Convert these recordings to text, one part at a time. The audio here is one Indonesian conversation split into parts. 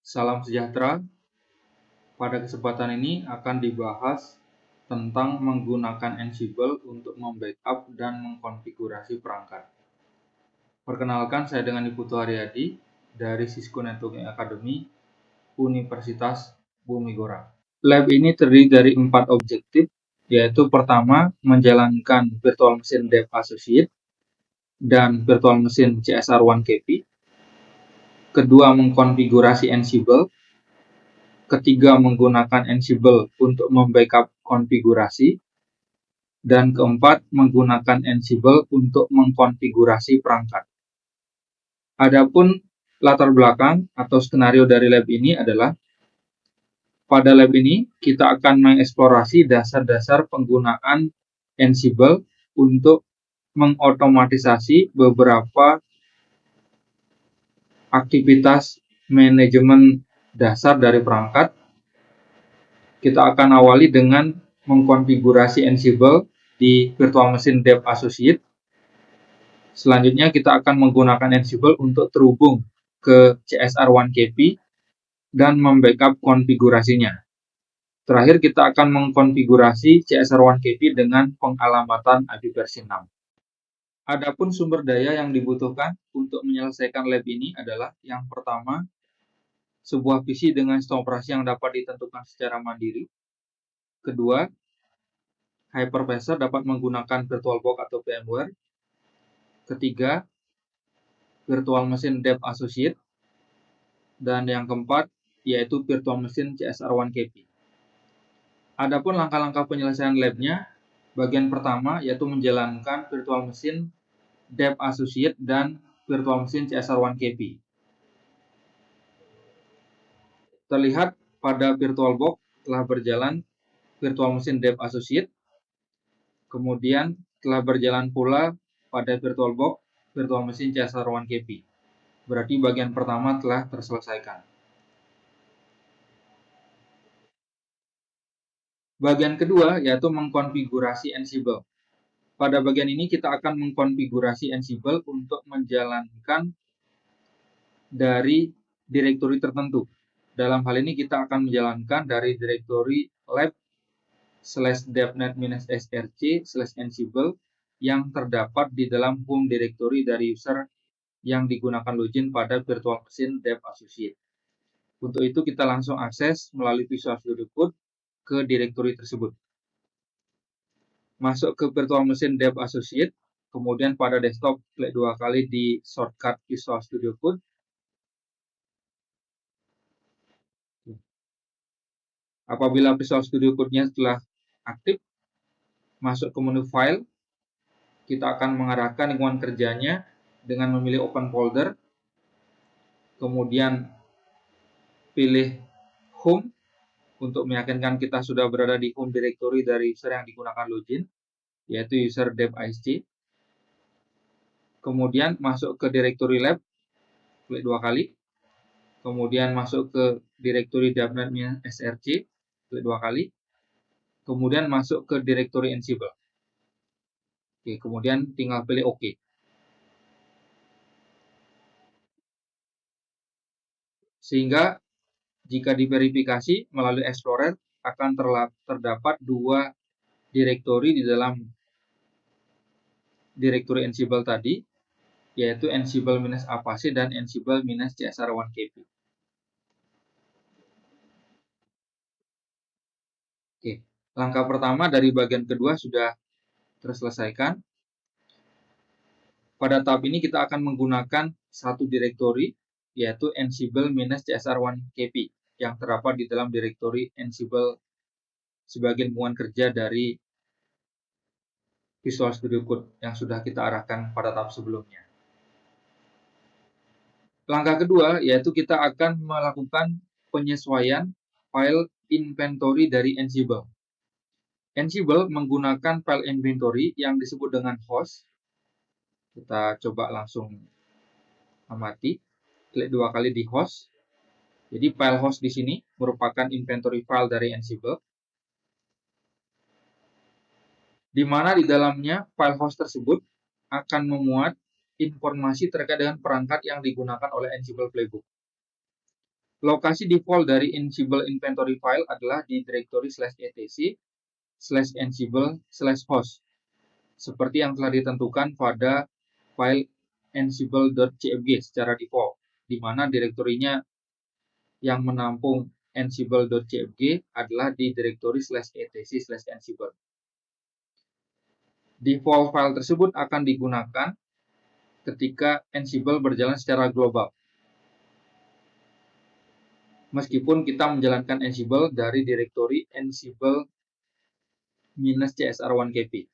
Salam sejahtera. Pada kesempatan ini akan dibahas tentang menggunakan Ansible untuk membackup dan mengkonfigurasi perangkat. Perkenalkan, saya dengan Iputu Haryadi dari Cisco Networking Academy, Universitas Bumi Gora. Lab ini terdiri dari 4 objektif, yaitu pertama, menjalankan Virtual Machine Dev Associate dan Virtual Machine CSR1KP. Kedua, mengkonfigurasi Ansible. Ketiga, menggunakan Ansible untuk membackup konfigurasi. Dan keempat, menggunakan Ansible untuk mengkonfigurasi perangkat. Adapun latar belakang atau skenario dari lab ini adalah, pada lab ini kita akan mengeksplorasi dasar-dasar penggunaan Ansible untuk mengotomatisasi beberapa aktivitas manajemen dasar dari perangkat. Kita akan awali dengan mengkonfigurasi Ansible di Virtual Machine Dev Associate. Selanjutnya kita akan menggunakan Ansible untuk terhubung ke CSR1KP dan membackup konfigurasinya. Terakhir kita akan mengkonfigurasi CSR1KP dengan pengalamatan IP versi 6. Adapun sumber daya yang dibutuhkan untuk menyelesaikan lab ini adalah, yang pertama, sebuah PC dengan sistem operasi yang dapat ditentukan secara mandiri. Kedua, hypervisor dapat menggunakan VirtualBox atau VMware. Ketiga, Virtual Machine Dev Associate. Dan yang keempat, yaitu Virtual Machine CSR1KP. Adapun langkah-langkah penyelesaian labnya, bagian pertama yaitu menjalankan Virtual Machine Dev Associate dan Virtual Machine CSR1KP. Terlihat pada VirtualBox telah berjalan Virtual Machine Dev Associate, kemudian telah berjalan pula pada VirtualBox Virtual Machine CSR1KP. Berarti bagian pertama telah terselesaikan. Bagian kedua yaitu mengkonfigurasi Ansible. Pada bagian ini kita akan mengkonfigurasi Ansible untuk menjalankan dari direktori tertentu. Dalam hal ini kita akan menjalankan dari direktori lab/devnet-src/ansible yang terdapat di dalam home directory dari user yang digunakan login pada Virtual Machine Dev Associate. Untuk itu kita langsung akses melalui Visual Studio Code ke direktori tersebut. Masuk ke Virtual Machine Dev Associate, kemudian pada desktop klik 2 kali di shortcut Visual Studio Code. Apabila Visual Studio Code-nya telah aktif, masuk ke menu File, kita akan mengarahkan lingkungan kerjanya dengan memilih Open Folder, kemudian pilih Home untuk meyakinkan kita sudah berada di home directory dari user yang digunakan login, yaitu user dev ISC. Kemudian masuk ke direktori lab, klik 2 kali. Kemudian masuk ke direktori devnet-src, klik 2 kali. Kemudian masuk ke direktori Ansible. Oke, kemudian tinggal pilih OK. Sehingga jika diverifikasi melalui Explorer akan terdapat 2 direktori di dalam direktori Ansible tadi, yaitu Ansible-Apache dan Ansible-CSR1KP. Oke, langkah pertama dari bagian kedua sudah terselesaikan. Pada tahap ini kita akan menggunakan satu direktori, yaitu Ansible-CSR1KP, yang terdapat di dalam direktori Ansible sebagai lingkungan kerja dari Visual Studio Code yang sudah kita arahkan pada tahap sebelumnya. Langkah kedua yaitu kita akan melakukan penyesuaian file inventory dari Ansible. Ansible menggunakan file inventory yang disebut dengan host. Kita coba langsung amati. Klik 2 kali di host. Jadi file host di sini merupakan inventory file dari Ansible, di mana di dalamnya file host tersebut akan memuat informasi terkait dengan perangkat yang digunakan oleh Ansible Playbook. Lokasi default dari Ansible inventory file adalah di directory /etc/ansible/host, seperti yang telah ditentukan pada file ansible.cfg secara default, di mana direktorinya yang menampung ansible.cfg adalah di directory /etc/ansible. Default file tersebut akan digunakan ketika Ansible berjalan secara global. Meskipun kita menjalankan Ansible dari direktori Ansible-csr1kp.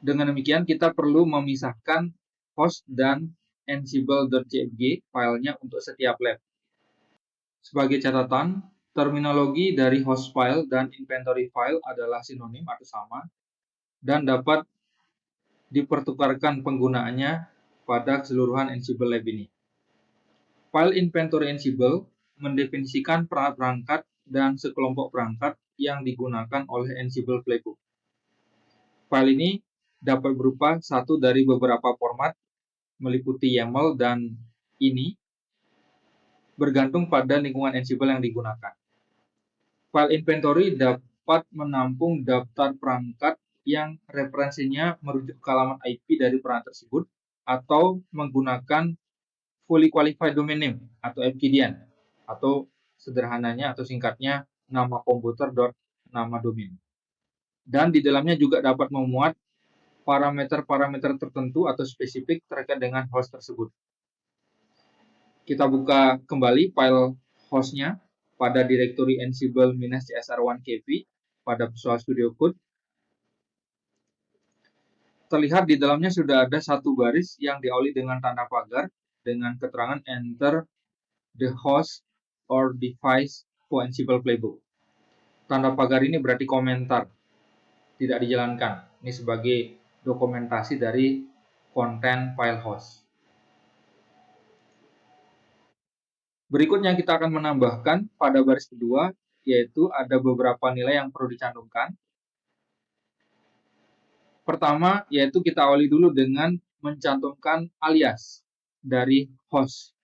Dengan demikian, kita perlu memisahkan host dan ansible.cfg filenya untuk setiap lab. Sebagai catatan, terminologi dari host file dan inventory file adalah sinonim atau sama, dan dapat dipertukarkan penggunaannya pada keseluruhan Ansible Lab ini. File inventory Ansible mendefinisikan perangkat dan sekelompok perangkat yang digunakan oleh Ansible Playbook. File ini dapat berupa satu dari beberapa format, meliputi YAML dan ini, bergantung pada lingkungan Ansible yang digunakan. File inventory dapat menampung daftar perangkat yang referensinya merujuk ke halaman IP dari perangkat tersebut, atau menggunakan Fully Qualified Domain Name atau FQDN, atau sederhananya atau singkatnya nama komputer nama domain. Dan di dalamnya juga dapat memuat parameter-parameter tertentu atau spesifik terkait dengan host tersebut. Kita buka kembali file hostnya pada direktori Ansible-csr1kp pada Visual Studio Code. Terlihat di dalamnya sudah ada satu baris yang diawali dengan tanda pagar dengan keterangan enter the host or device for Ansible Playbook. Tanda pagar ini berarti komentar, tidak dijalankan. Ini sebagai dokumentasi dari konten file host. Berikutnya kita akan menambahkan pada baris kedua, yaitu ada beberapa nilai yang perlu dicantumkan. Pertama, yaitu kita awali dulu dengan mencantumkan alias dari host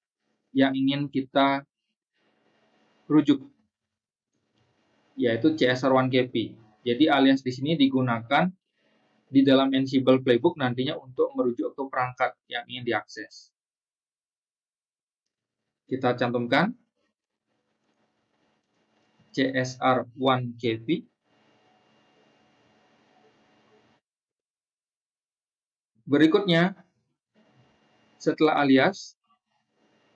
yang ingin kita rujuk, yaitu csr1kp. Jadi alias di sini digunakan di dalam Ansible Playbook nantinya untuk merujuk ke perangkat yang ingin diakses. Kita cantumkan csr1kp. Berikutnya, setelah alias,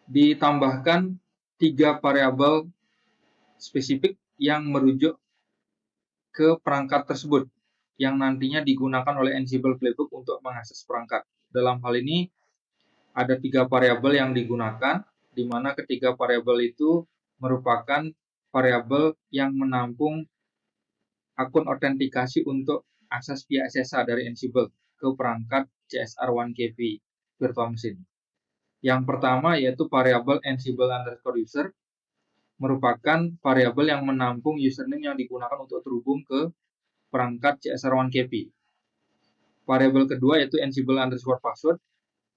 ditambahkan 3 variabel spesifik yang merujuk ke perangkat tersebut, yang nantinya digunakan oleh Ansible Playbook untuk mengakses perangkat. Dalam hal ini, ada 3 variabel yang digunakan, di mana ketiga variabel itu merupakan variabel yang menampung akun autentikasi untuk akses via SSH dari Ansible ke perangkat csr1kp virtual machine. Yang pertama yaitu variabel Ansible_user, merupakan variabel yang menampung username yang digunakan untuk terhubung ke perangkat csr1kp. Variabel kedua yaitu Ansible_password,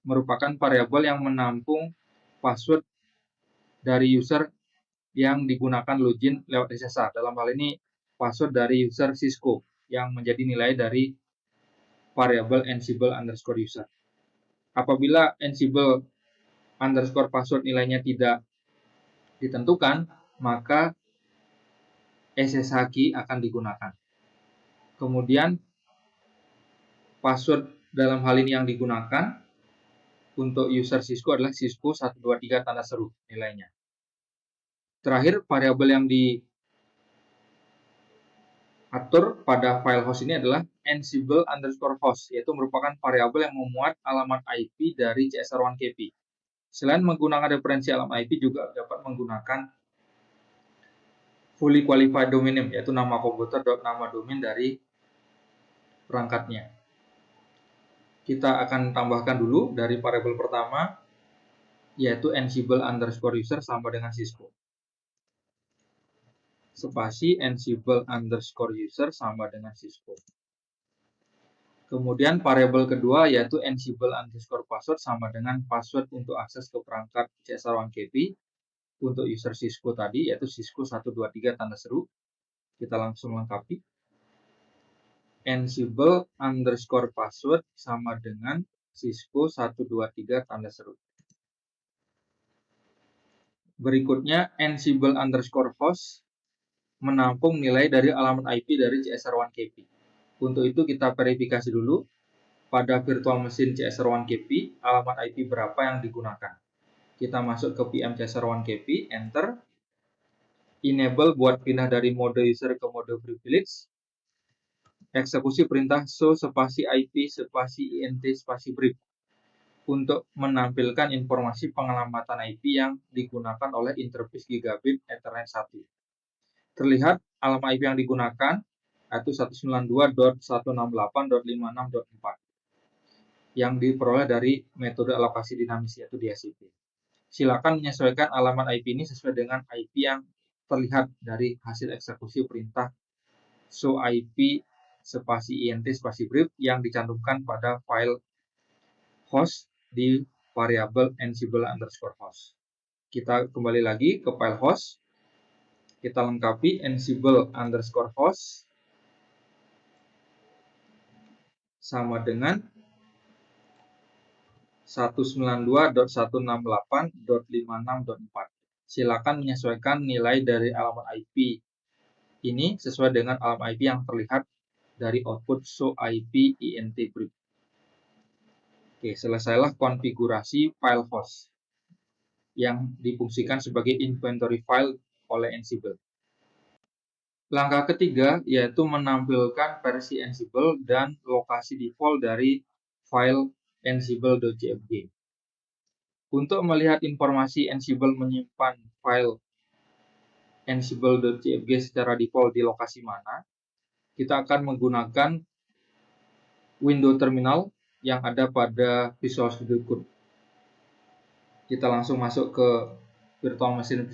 merupakan variabel yang menampung password dari user yang digunakan login lewat SSH. Dalam hal ini password dari user Cisco yang menjadi nilai dari variabel Ansible_user. Apabila Ansible_password nilainya tidak ditentukan, maka SSH key akan digunakan. Kemudian password dalam hal ini yang digunakan untuk user Cisco adalah Cisco 123 tanda seru nilainya. Terakhir, variabel yang diatur pada file host ini adalah Ansible_host, yaitu merupakan variabel yang memuat alamat IP dari csr1kp. Selain menggunakan referensi alamat IP, juga dapat menggunakan Fully Qualified Domain Name, yaitu nama komputer nama domain dari perangkatnya. Kita akan tambahkan dulu dari variabel pertama, yaitu Ansible_user sama dengan Cisco. Spasi Ansible_user sama dengan Cisco. Kemudian variabel kedua yaitu Ansible_password sama dengan password untuk akses ke perangkat csr1kp. untuk user Cisco tadi, yaitu Cisco 123 tanda seru. Kita langsung lengkapi. Ansible underscore password sama dengan Cisco 123 tanda seru. Berikutnya, Ansible underscore host menampung nilai dari alamat IP dari CSR1KP. Untuk itu kita verifikasi dulu pada virtual machine CSR1KP alamat IP berapa yang digunakan. Kita masuk ke PM CSR1KP, enter. Enable buat pindah dari mode user ke mode privilege. Eksekusi perintah show spasi IP spasi int spasi brief untuk menampilkan informasi pengelamatan IP yang digunakan oleh interface Gigabit Ethernet 1. Terlihat alamat IP yang digunakan yaitu 192.168.56.4 yang diperoleh dari metode alokasi dinamis yaitu DHCP. Silakan menyesuaikan alamat IP ini sesuai dengan IP yang terlihat dari hasil eksekusi perintah show IP spasi int spasi brief yang dicantumkan pada file host di variabel ansible underscore host. Kita kembali lagi ke file host. Kita lengkapi ansible underscore host sama dengan 192.168.56.4. Silakan menyesuaikan nilai dari alamat IP ini sesuai dengan alamat IP yang terlihat dari output show IP int brief. Oke, selesailah konfigurasi file host yang difungsikan sebagai inventory file oleh Ansible. Langkah ketiga yaitu menampilkan versi Ansible dan lokasi default dari file ansible.cfg. Untuk melihat informasi Ansible menyimpan file ansible.cfg secara default di lokasi mana, kita akan menggunakan window terminal yang ada pada Visual Studio Code. Kita langsung masuk ke virtual machine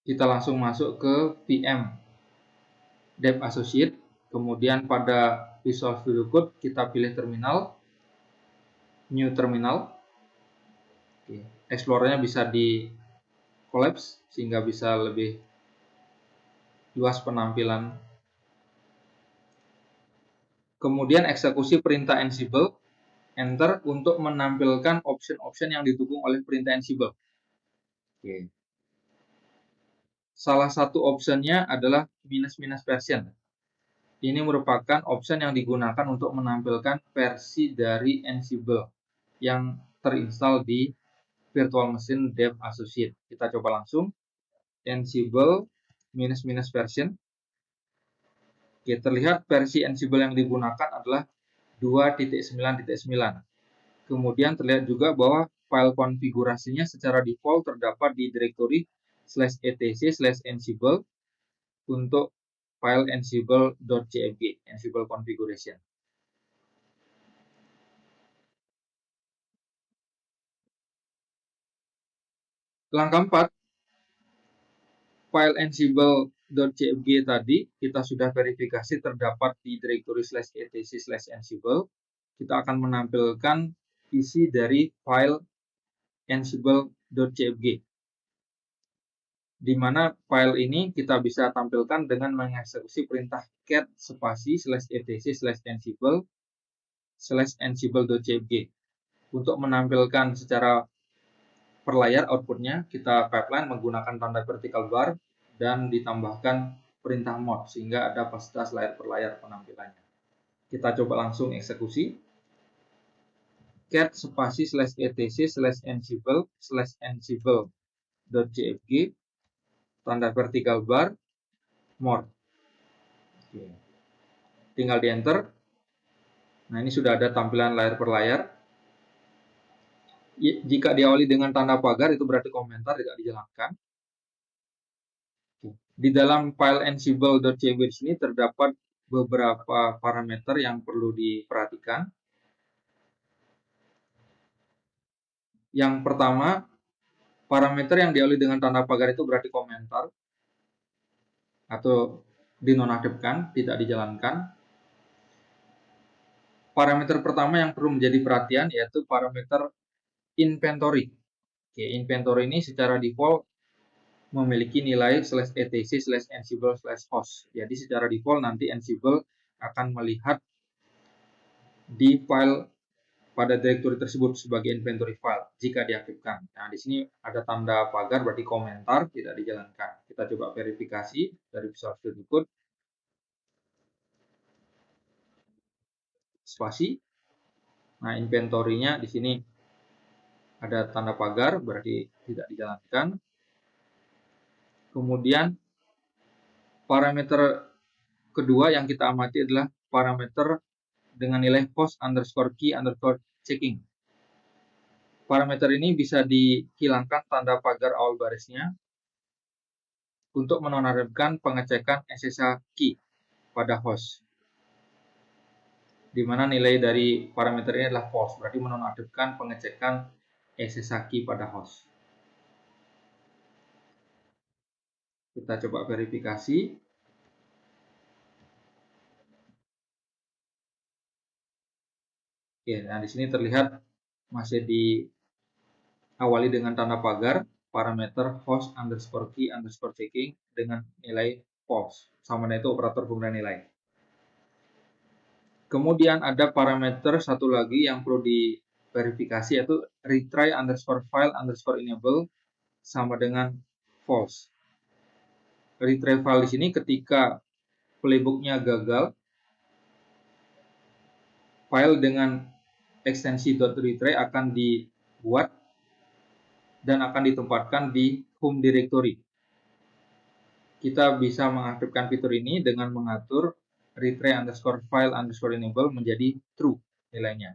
kita langsung masuk ke VM Dev Associate, kemudian pada Visual Studio Code kita pilih terminal, new terminal. Oke, Explorer-nya bisa di collapse sehingga bisa lebih luas penampilan. Kemudian eksekusi perintah Ansible, enter untuk menampilkan option-option yang didukung oleh perintah Ansible. Oke. Salah satu optionnya adalah minus version. Ini merupakan option yang digunakan untuk menampilkan versi dari Ansible yang terinstall di virtual machine Dev Associate. Kita coba langsung Ansible minus version. Oke, terlihat versi Ansible yang digunakan adalah 2.9.9. Kemudian terlihat juga bahwa file konfigurasinya secara default terdapat di direktori /etc/ansible untuk file ansible.cfg, ansible configuration. Langkah 4, file ansible.cfg tadi kita sudah verifikasi terdapat di direktori /etc/ansible. Kita akan menampilkan isi dari file ansible.cfg, di mana file ini kita bisa tampilkan dengan mengeksekusi perintah cat spasi /etc/ansible/ansible.cfg. Untuk menampilkan secara per layar outputnya, kita pipeline menggunakan tanda vertical bar dan ditambahkan perintah mod sehingga ada kapasitas layar per layar penampilannya. Kita coba langsung eksekusi cat spasi /etc/ansible/ansible.cfg tanda vertical bar more. Oke. Tinggal di enter. Nah, ini sudah ada tampilan layar per layar. Jika diawali dengan tanda pagar itu berarti komentar tidak dijalankan. Di dalam file ansible.cfg di sini terdapat beberapa parameter yang perlu diperhatikan. Yang pertama, parameter yang diawali dengan tanda pagar itu berarti komentar atau dinonaktifkan, tidak dijalankan. Parameter pertama yang perlu menjadi perhatian yaitu parameter inventory. Oke, inventory ini secara default memiliki nilai /etc/ansible/host. Jadi secara default nanti Ansible akan melihat di file pada directory tersebut sebagai inventory file jika diaktifkan. Nah, di sini ada tanda pagar berarti komentar tidak dijalankan. Kita coba verifikasi dari Visual Studio Code. Spasi. Nah, inventory-nya di sini ada tanda pagar berarti tidak dijalankan. Kemudian parameter kedua yang kita amati adalah parameter dengan nilai host_key_checking. Parameter ini bisa dihilangkan tanda pagar awal barisnya untuk menonaktifkan pengecekan SSH key pada host, di mana nilai dari parameter ini adalah false, berarti menonaktifkan pengecekan SSH key pada host. Kita coba verifikasi. Oke, nah di sini terlihat masih diawali dengan tanda pagar parameter host_key_checking dengan nilai false, sama dengan itu operator pemberian nilai. Kemudian ada parameter satu lagi yang perlu diverifikasi, yaitu retry_file_enable sama dengan false. Retry file di sini ketika playbooknya gagal, file dengan ekstensi .retry akan dibuat dan akan ditempatkan di home directory. Kita bisa mengaktifkan fitur ini dengan mengatur retry_file_enable menjadi true nilainya.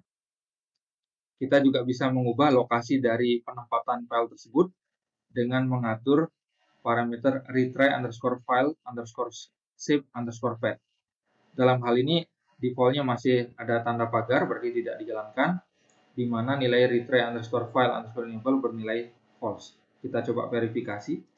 Kita juga bisa mengubah lokasi dari penempatan file tersebut dengan mengatur parameter retry_file_save_file. Dalam hal ini, defaultnya masih ada tanda pagar, berarti tidak dijalankan, di mana nilai retry_file_enable bernilai false. Kita coba verifikasi.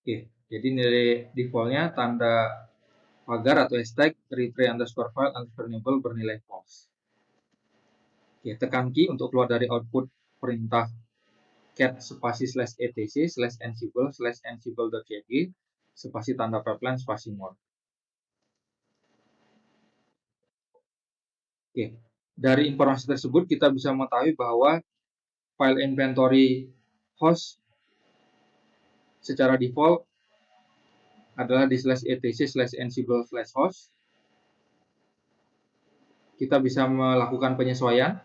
Oke, jadi nilai defaultnya tanda pagar atau hashtag retry_file_enable bernilai false. Oke, tekan key untuk keluar dari output perintah cat spasi /etc/ansible/ansible.cg spasi tanda pipeline spasi more. Oke, dari informasi tersebut kita bisa mengetahui bahwa file inventory host secara default adalah di /etc/ansible/host. Kita bisa melakukan penyesuaian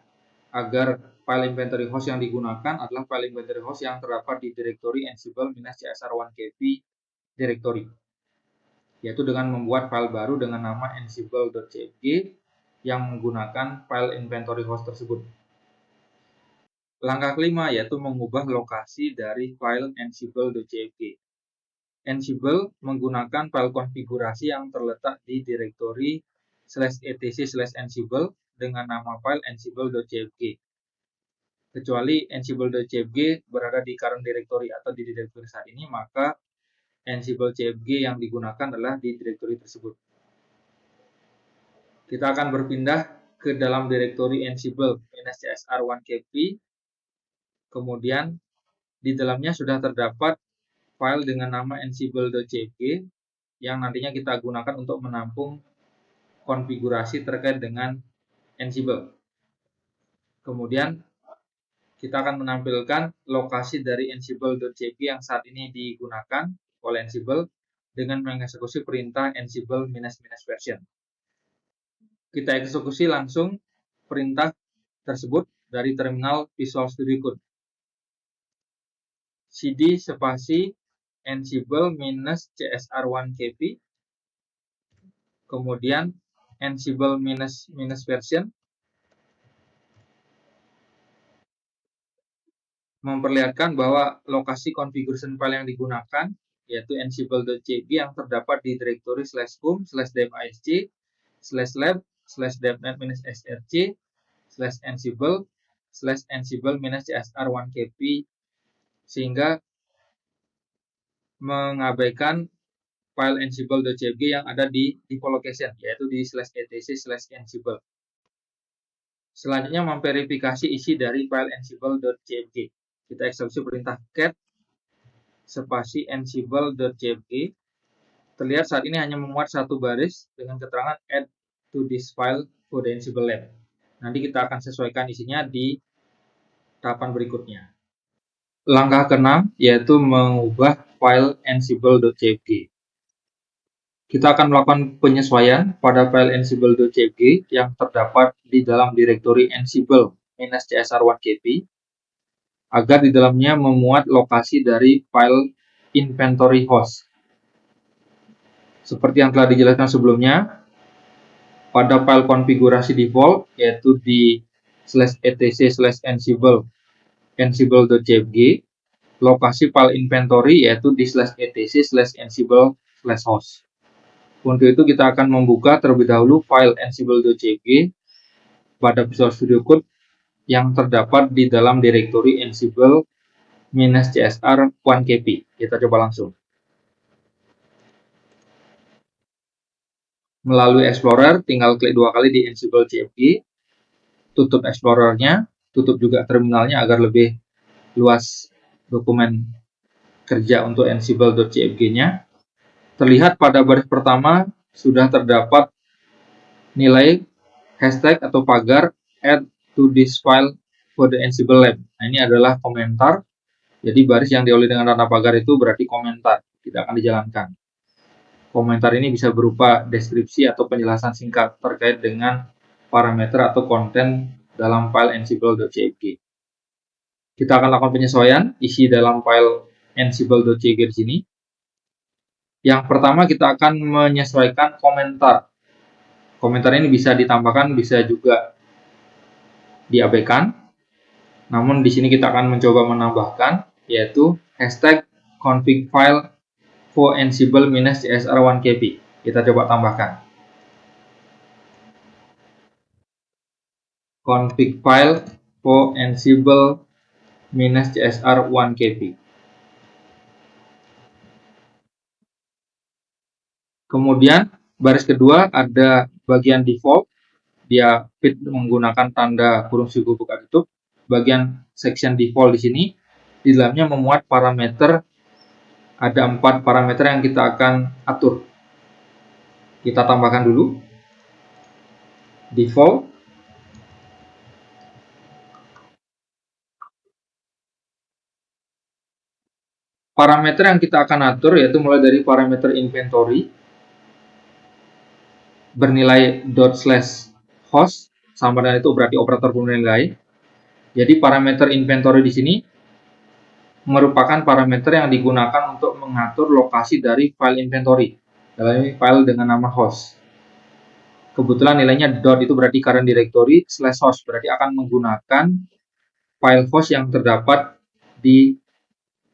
agar file inventory host yang digunakan adalah file inventory host yang terdapat di direktori ansible-csr1kp directory, yaitu dengan membuat file baru dengan nama ansible.cfg yang menggunakan file inventory host tersebut. Langkah kelima yaitu mengubah lokasi dari file ansible.cfg. Ansible menggunakan file konfigurasi yang terletak di direktori /etc/ansible dengan nama file ansible.cfg. Kecuali ansible.cfg berada di current directory atau di direktori saat ini, maka ansible.cfg yang digunakan adalah di direktori tersebut. Kita akan berpindah ke dalam direktori ansible-csr1kp. Kemudian di dalamnya sudah terdapat file dengan nama ansible.cfg yang nantinya kita gunakan untuk menampung konfigurasi terkait dengan Ansible. Kemudian kita akan menampilkan lokasi dari ansible.cfg yang saat ini digunakan oleh Ansible dengan mengeksekusi perintah ansible --- version. Kita eksekusi langsung perintah tersebut dari terminal Visual Studio Code. cd spasi ansible-csr1kp, kemudian ansible - version, memperlihatkan bahwa lokasi configuration file yang digunakan yaitu ansible.cg yang terdapat di direktori /home/dev/isc/lab/ansible/ansible-csr1kp, sehingga mengabaikan file ansible.cg yang ada di default location, yaitu di /etc/ansible. Selanjutnya memverifikasi isi dari file ansible.cg. Kita eksekusi perintah cat spasi ansible.cg. Terlihat saat ini hanya memuat satu baris dengan keterangan add to this file for the Ansible lab. Nanti kita akan sesuaikan isinya di tahapan berikutnya. Langkah ke-6 yaitu mengubah file ansible.cg. Kita akan melakukan penyesuaian pada file ansible.cg yang terdapat di dalam direktori ansible-csr1kp agar di dalamnya memuat lokasi dari file inventory host. Seperti yang telah dijelaskan sebelumnya, pada file konfigurasi default yaitu di /etc/ansible-ansible.cg, lokasi file inventory yaitu di /etc/ansible/host. Untuk itu kita akan membuka terlebih dahulu file ansible.cg pada Visual Studio Code yang terdapat di dalam direktori ansible-csr1kp. Kita coba langsung. Melalui Explorer, tinggal klik dua kali di ansible.cg, tutup Explorer-nya, tutup juga terminalnya agar lebih luas dokumen kerja untuk ansible.cg-nya. Terlihat pada baris pertama sudah terdapat nilai hashtag atau pagar add to this file for the Ansible lab. Nah, ini adalah komentar. Jadi baris yang diawali dengan tanda pagar itu berarti komentar, tidak akan dijalankan. Komentar ini bisa berupa deskripsi atau penjelasan singkat terkait dengan parameter atau konten dalam file ansible.cg. Kita akan lakukan penyesuaian isi dalam file ansible.cg di sini. Yang pertama kita akan menyesuaikan komentar. Komentar ini bisa ditambahkan, bisa juga diabaikan. Namun di sini kita akan mencoba menambahkan, yaitu hashtag config file for ansible-csr1kp. Kita coba tambahkan. Config file for ansible-csr1kp. Kemudian baris kedua ada bagian default, dia fit menggunakan tanda kurung siku buka tutup. Bagian section default di sini di dalamnya memuat parameter, ada 4 parameter yang kita akan atur. Kita tambahkan dulu default, parameter yang kita akan atur yaitu mulai dari parameter inventory bernilai ./host, sama dengan itu berarti operator bernilai. Jadi parameter inventory di sini merupakan parameter yang digunakan untuk mengatur lokasi dari file inventory dalam file dengan nama host. Kebetulan nilainya dot itu berarti current directory, /host berarti akan menggunakan file host yang terdapat di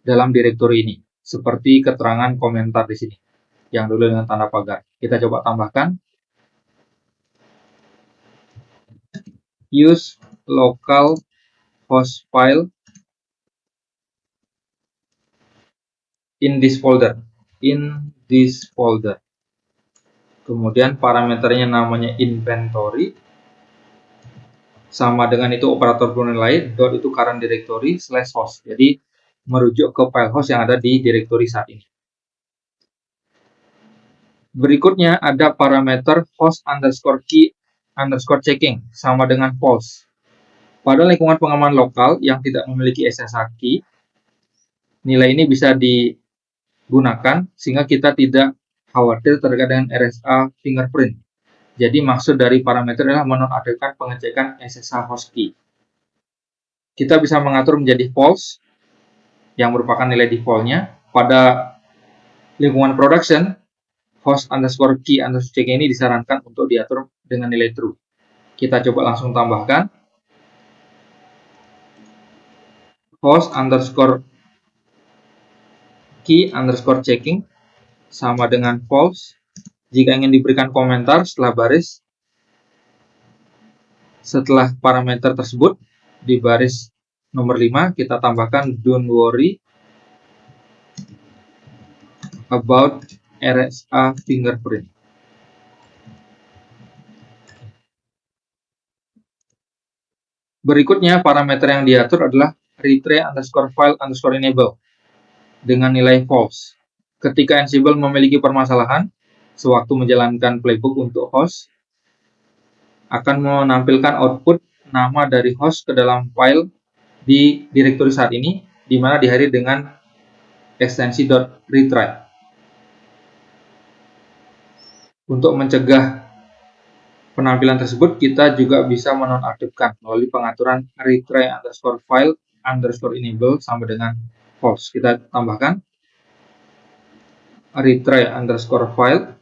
dalam direktori ini, seperti keterangan komentar di sini yang dulu dengan tanda pagar. Kita coba tambahkan use local host file in this folder. Kemudian parameternya namanya inventory, sama dengan itu operator bernilai, dot itu current directory, /host. Jadi merujuk ke file host yang ada di direktori saat ini. Berikutnya ada parameter host underscore key underscore checking, sama dengan false. Pada lingkungan pengaman lokal yang tidak memiliki SSH key, nilai ini bisa digunakan sehingga kita tidak khawatir terkait dengan RSA fingerprint. Jadi maksud dari parameter adalah menonaktifkan pengecekan SSH host key. Kita bisa mengatur menjadi false, yang merupakan nilai defaultnya. Pada lingkungan production, host underscore key underscore checking ini disarankan untuk diatur dengan nilai true. Kita coba langsung tambahkan host underscore key underscore checking sama dengan false jika ingin diberikan komentar setelah baris. Setelah parameter tersebut, di baris nomor 5 kita tambahkan don't worry about RSA fingerprint. Berikutnya, parameter yang diatur adalah retry underscore file underscore enable dengan nilai false. Ketika Ansible memiliki permasalahan sewaktu menjalankan playbook untuk host, akan menampilkan output nama dari host ke dalam file di direktori saat ini, di mana diakhiri dengan ekstensi .retry. Untuk mencegah penampilan tersebut, kita juga bisa menonaktifkan melalui pengaturan retry underscore file underscore enable sama dengan false. Kita tambahkan retry underscore file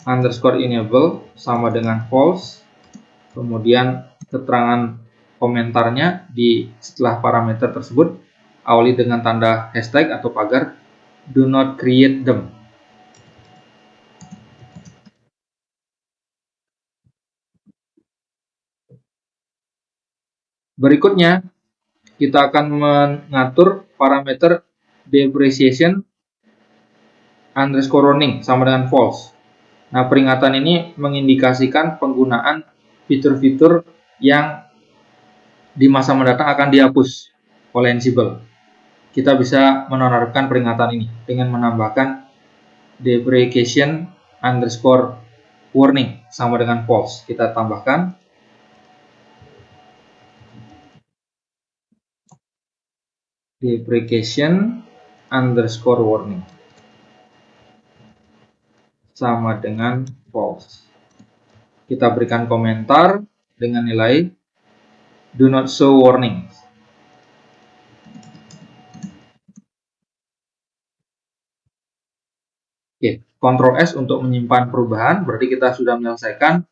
underscore enable sama dengan false, kemudian keterangan komentarnya di setelah parameter tersebut awali dengan tanda hashtag atau pagar do not create them. Berikutnya kita akan mengatur parameter depreciation underscore warning sama dengan false. Nah, peringatan ini mengindikasikan penggunaan fitur-fitur yang di masa mendatang akan dihapus oleh Ansible. Kita bisa menonaktifkan peringatan ini dengan menambahkan deprecation underscore warning sama dengan false. Kita tambahkan deprecation underscore warning sama dengan false. Kita berikan komentar dengan nilai do not show warning. Oke, Ctrl S untuk menyimpan perubahan, berarti kita sudah menyelesaikan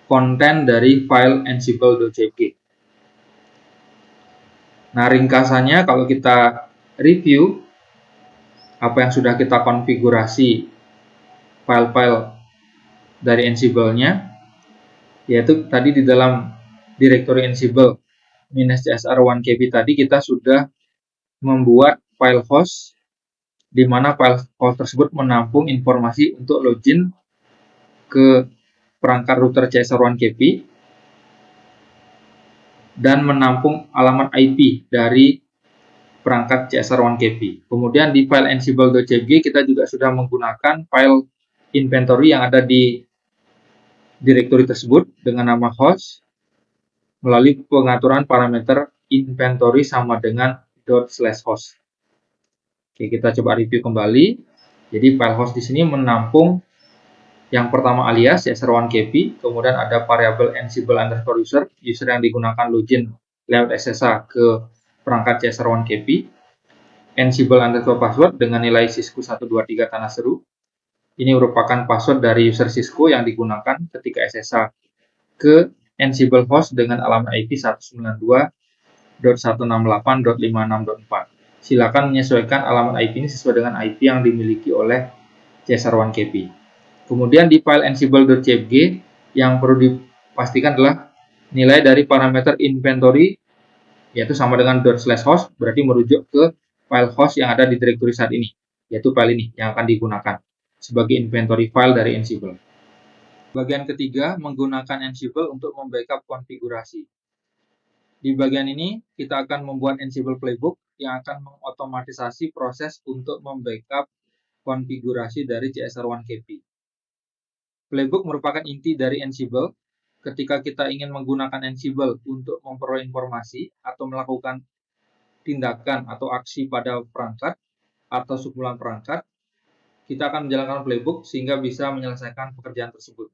konten dari file ansible.jpg. Nah, ringkasannya kalau kita review apa yang sudah kita konfigurasi file-file dari Ansible-nya, yaitu tadi di dalam direktori Ansible -csr1kb tadi kita sudah membuat file host di mana file host tersebut menampung informasi untuk login ke perangkat router csr1kb dan menampung alamat IP dari perangkat csr1kb. Kemudian di file ansible.jpg kita juga sudah menggunakan file inventory yang ada di direktori tersebut dengan nama host melalui pengaturan parameter inventory sama dengan ./host. Oke, kita coba review kembali. Jadi file host di sini menampung yang pertama alias csr1kb, kemudian ada variabel ansible underscore user yang digunakan login lewat SSH ke perangkat csr1kb, ansible underscore password dengan nilai Cisco 123 tanda seru. Ini merupakan password dari user Cisco yang digunakan ketika SSH ke Ansible host dengan alamat IP 192.168.56.4. Silakan menyesuaikan alamat IP ini sesuai dengan IP yang dimiliki oleh csr1kb. Kemudian di file ansible.jpg yang perlu dipastikan adalah nilai dari parameter inventory yaitu sama dengan ./host, berarti merujuk ke file host yang ada di direktori saat ini, yaitu file ini yang akan digunakan sebagai inventory file dari Ansible. Bagian ketiga, menggunakan Ansible untuk membackup konfigurasi. Di bagian ini, kita akan membuat Ansible Playbook yang akan mengotomatisasi proses untuk membackup konfigurasi dari csr1kb. Playbook merupakan inti dari Ansible. Ketika kita ingin menggunakan Ansible untuk memperoleh informasi atau melakukan tindakan atau aksi pada perangkat atau sekumpulan perangkat, kita akan menjalankan playbook sehingga bisa menyelesaikan pekerjaan tersebut.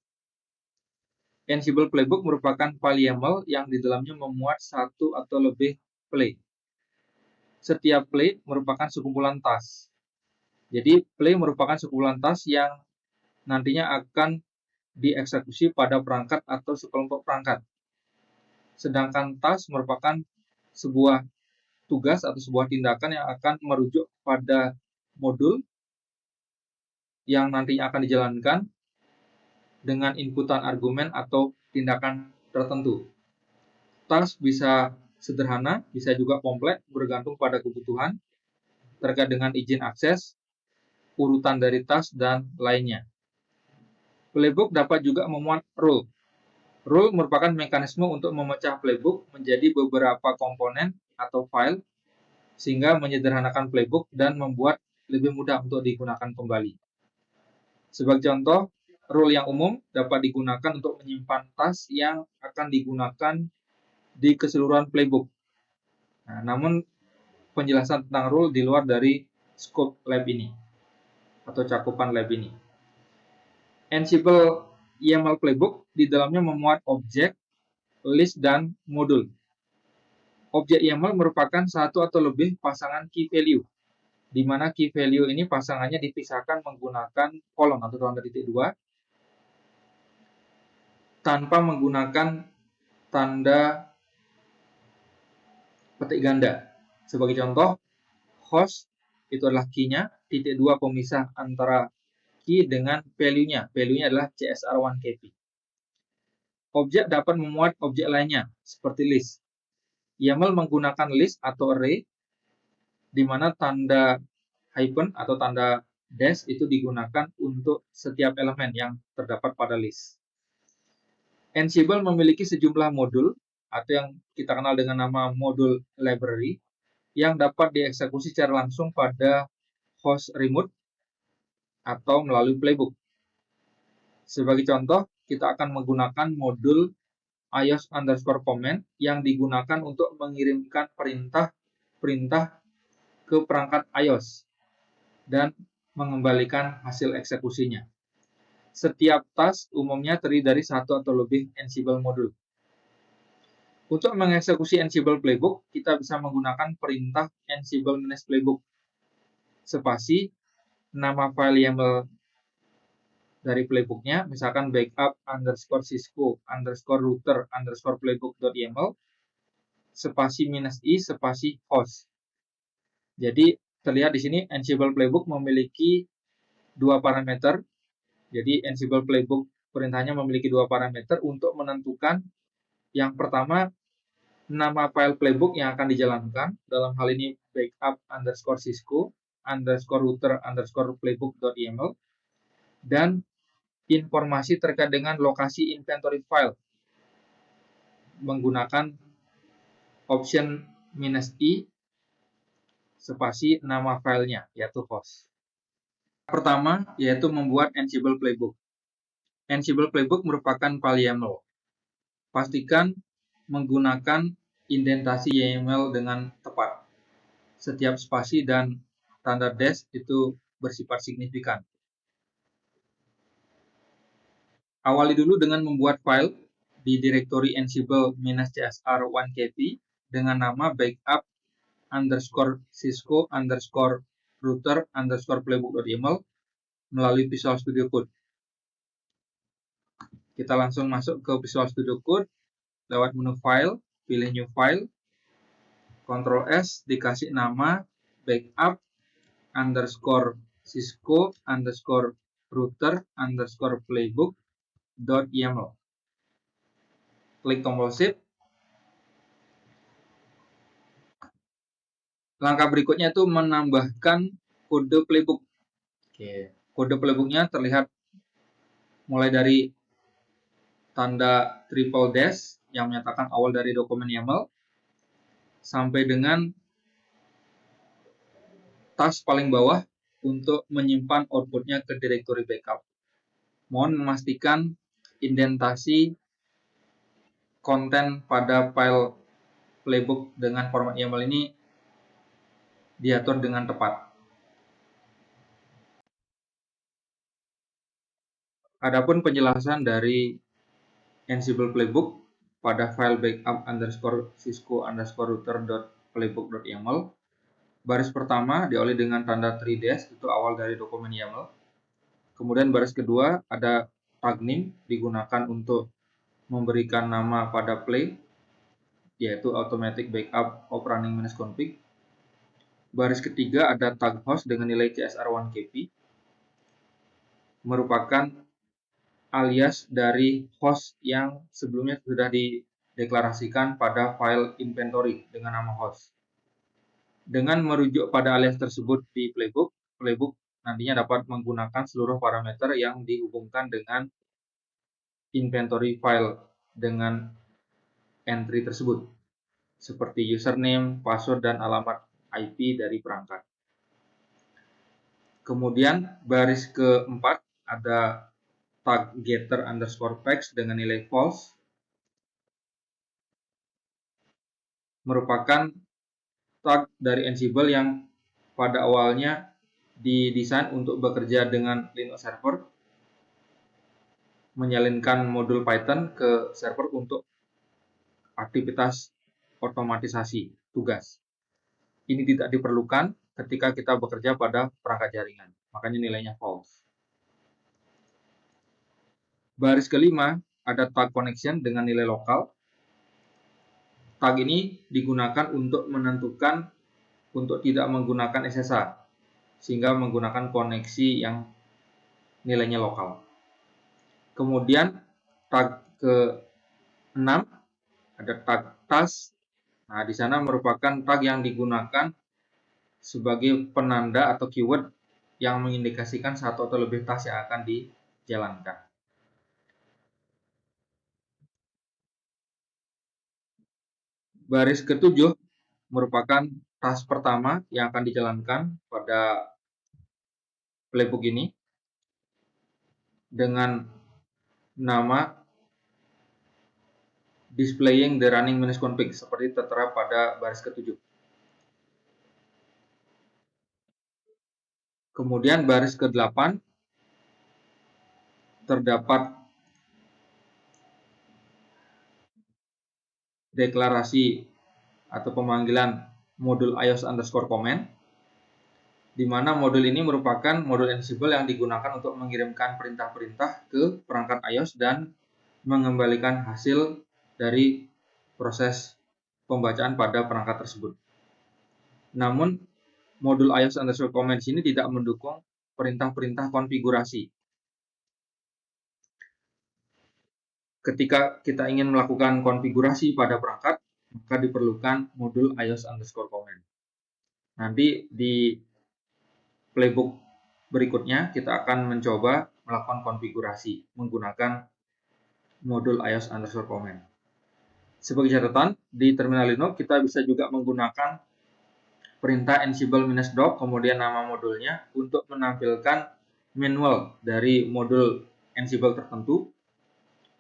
Ansible Playbook merupakan file YAML yang di dalamnya memuat satu atau lebih play. Setiap play merupakan sekumpulan task. Jadi, play merupakan sekumpulan task yang nantinya akan dieksekusi pada perangkat atau sekelompok perangkat. Sedangkan task merupakan sebuah tugas atau sebuah tindakan yang akan merujuk pada modul yang nantinya akan dijalankan dengan inputan argumen atau tindakan tertentu. Task bisa sederhana, bisa juga kompleks, bergantung pada kebutuhan terkait dengan izin akses, urutan dari task, dan lainnya. Playbook dapat juga memuat rule. Rule merupakan mekanisme untuk memecah playbook menjadi beberapa komponen atau file, sehingga menyederhanakan playbook dan membuat lebih mudah untuk digunakan kembali. Sebagai contoh, rule yang umum dapat digunakan untuk menyimpan task yang akan digunakan di keseluruhan playbook. Nah, namun penjelasan tentang rule di luar dari scope lab ini atau cakupan lab ini. Ansible YAML playbook di dalamnya memuat objek, list, dan modul. Objek YAML merupakan satu atau lebih pasangan key value, di mana key value ini pasangannya dipisahkan menggunakan kolom atau tanda titik dua tanpa menggunakan tanda petik ganda. Sebagai contoh, host itu adalah key-nya, titik dua pemisah antara key dengan value-nya. Value-nya adalah CSR1KP. Objek dapat memuat objek lainnya, seperti list. YAML menggunakan list atau array, di mana tanda hyphen atau tanda dash itu digunakan untuk setiap elemen yang terdapat pada list. Ansible memiliki sejumlah modul, atau yang kita kenal dengan nama modul library, yang dapat dieksekusi secara langsung pada host remote atau melalui playbook. Sebagai contoh, kita akan menggunakan modul iOS_command yang digunakan untuk mengirimkan perintah ke perangkat iOS dan mengembalikan hasil eksekusinya. Setiap task umumnya terdiri dari satu atau lebih Ansible modul. Untuk mengeksekusi Ansible playbook, kita bisa menggunakan perintah Ansible manage playbook spasi nama file YAML dari playbooknya, misalkan backup_cisco_router_playbook.yaml spasi -i spasi host. Jadi terlihat di sini Ansible playbook memiliki dua parameter. Jadi Ansible playbook perintahnya memiliki dua parameter untuk menentukan yang pertama nama file playbook yang akan dijalankan, dalam hal ini backup_cisco_router_playbook.yaml, dan informasi terkait dengan lokasi inventory file menggunakan option -i spasi nama filenya, yaitu host. Pertama, yaitu membuat Ansible playbook. Ansible playbook merupakan file YAML. Pastikan menggunakan indentasi YAML dengan tepat. Setiap spasi dan tanda dash itu bersifat signifikan. Awali dulu dengan membuat file di direktori Ansible -csr1kp dengan nama backup_cisco_router_playbook.yaml melalui Visual Studio Code. Kita langsung masuk ke Visual Studio Code lewat menu File, pilih New File, Ctrl S, dikasih nama backup_cisco_router_playbook.yaml. Klik tombol Shift. Langkah berikutnya itu menambahkan kode playbook. Kode playbooknya terlihat mulai dari tanda triple dash yang menyatakan awal dari dokumen YAML sampai dengan task paling bawah untuk menyimpan outputnya ke direktori backup. Mohon memastikan indentasi konten pada file playbook dengan format YAML ini diatur dengan tepat. Adapun penjelasan dari Ansible playbook pada file backup_cisco_router.playbook.yaml, baris pertama diawali dengan tanda 3 itu awal dari dokumen YAML. Kemudian baris kedua ada tag name digunakan untuk memberikan nama pada play yaitu automatic backup of running config. Baris ketiga ada tag host dengan nilai CSR1KP, merupakan alias dari host yang sebelumnya sudah dideklarasikan pada file inventory dengan nama host. Dengan merujuk pada alias tersebut di playbook nantinya dapat menggunakan seluruh parameter yang dihubungkan dengan inventory file dengan entry tersebut, seperti username, password, dan alamat IP dari perangkat. Kemudian baris keempat ada tag getter underscore facts dengan nilai false, merupakan tag dari Ansible yang pada awalnya didesain untuk bekerja dengan Linux server, menyalinkan modul Python ke server untuk aktivitas otomatisasi tugas. Ini tidak diperlukan ketika kita bekerja pada perangkat jaringan, makanya nilainya false. Baris kelima ada tag connection dengan nilai lokal. Tag ini digunakan untuk menentukan untuk tidak menggunakan SSH, sehingga menggunakan koneksi yang nilainya lokal. Kemudian tag ke-6 ada tag task. Nah, di sana merupakan tag yang digunakan sebagai penanda atau keyword yang mengindikasikan satu atau lebih task yang akan dijalankan. Baris ke-7 merupakan task pertama yang akan dijalankan pada playbook ini dengan nama displaying the running config seperti tertera pada baris ke-7. Kemudian baris ke-8 terdapat deklarasi atau pemanggilan modul iOS underscore command, di mana modul ini merupakan modul Ansible yang digunakan untuk mengirimkan perintah-perintah ke perangkat iOS dan mengembalikan hasil dari proses pembacaan pada perangkat tersebut. Namun, modul iOS underscore command ini tidak mendukung perintah-perintah konfigurasi. Ketika kita ingin melakukan konfigurasi pada perangkat, maka diperlukan modul iOS underscore command. Nanti di playbook berikutnya kita akan mencoba melakukan konfigurasi menggunakan modul iOS underscore command. Sebagai catatan, di terminal Linux kita bisa juga menggunakan perintah ansible-doc kemudian nama modulnya untuk menampilkan manual dari modul Ansible tertentu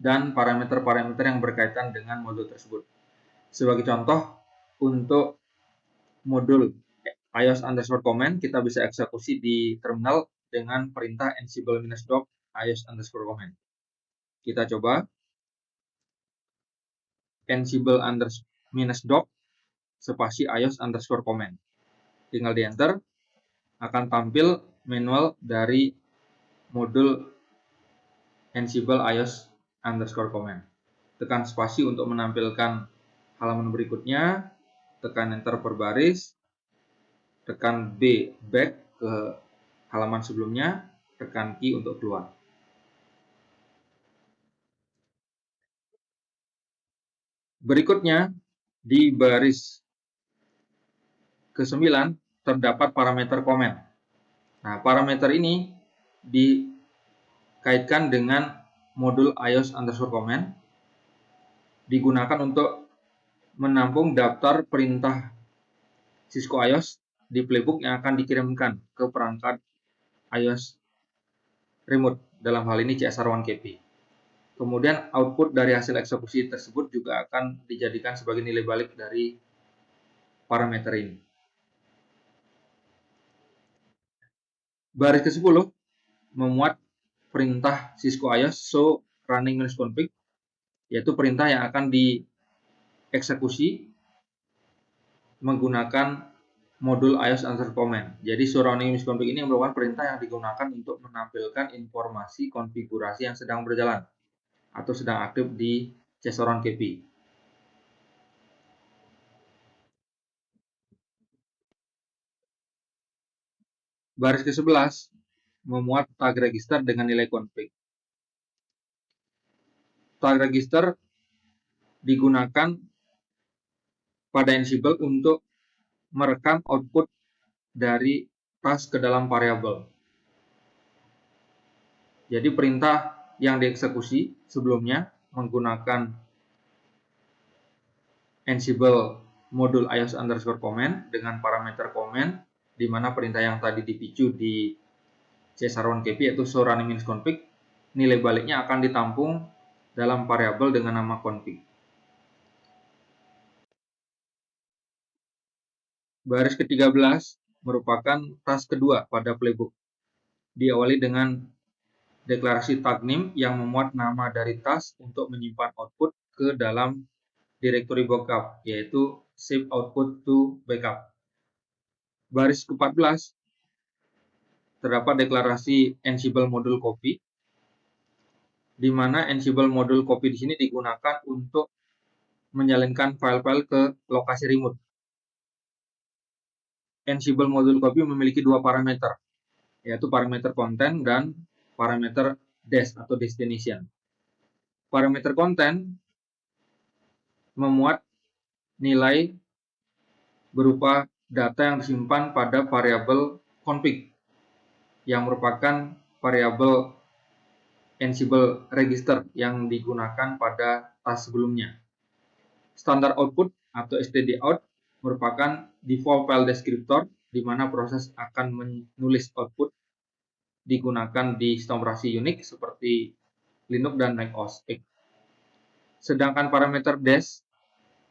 dan parameter-parameter yang berkaitan dengan modul tersebut. Sebagai contoh, untuk modul iOS underscore command kita bisa eksekusi di terminal dengan perintah ansible-doc iOS underscore command. Kita coba ansible-doc spasi iOS underscore command. Tinggal di enter, akan tampil manual dari modul Ansible iOS underscore command. Tekan spasi untuk menampilkan halaman berikutnya, tekan enter per baris, tekan B back ke halaman sebelumnya, tekan Q untuk keluar. Berikutnya, di baris ke-9 terdapat parameter komen. Nah, parameter ini dikaitkan dengan modul iOS underscore command, digunakan untuk menampung daftar perintah Cisco iOS di playbook yang akan dikirimkan ke perangkat iOS remote, dalam hal ini CSR1KP. Kemudian output dari hasil eksekusi tersebut juga akan dijadikan sebagai nilai balik dari parameter ini. Baris ke-10 memuat perintah Cisco iOS show running config, yaitu perintah yang akan dieksekusi menggunakan modul iOS underscore command. Jadi show running config ini merupakan perintah yang digunakan untuk menampilkan informasi konfigurasi yang sedang berjalan atau sedang aktif di CSR1KP. Baris ke-11 memuat tag register dengan nilai config. Tag register digunakan pada Ansible untuk merekam output dari task ke dalam variabel. Jadi perintah yang dieksekusi sebelumnya menggunakan Ansible modul ios_command dengan parameter comment, di mana perintah yang tadi dipicu di csr1kp yaitu show running means config, nilai baliknya akan ditampung dalam variabel dengan nama config. Baris ke-13 merupakan task kedua pada playbook. Diawali dengan deklarasi tag name yang memuat nama dari task untuk menyimpan output ke dalam directory backup, yaitu save output to backup. Baris ke-14 terdapat deklarasi Ansible modul copy, di mana Ansible modul copy di sini digunakan untuk menjalinkan file-file ke lokasi remote. Ansible modul copy memiliki dua parameter, yaitu parameter content dan parameter des atau destination. Parameter content memuat nilai berupa data yang disimpan pada variabel config yang merupakan variabel Ansible register yang digunakan pada task sebelumnya. Standar output atau stdout merupakan default file descriptor di mana proses akan menulis output digunakan di sistem operasi Unix seperti Linux dan Mac OS X. Sedangkan parameter des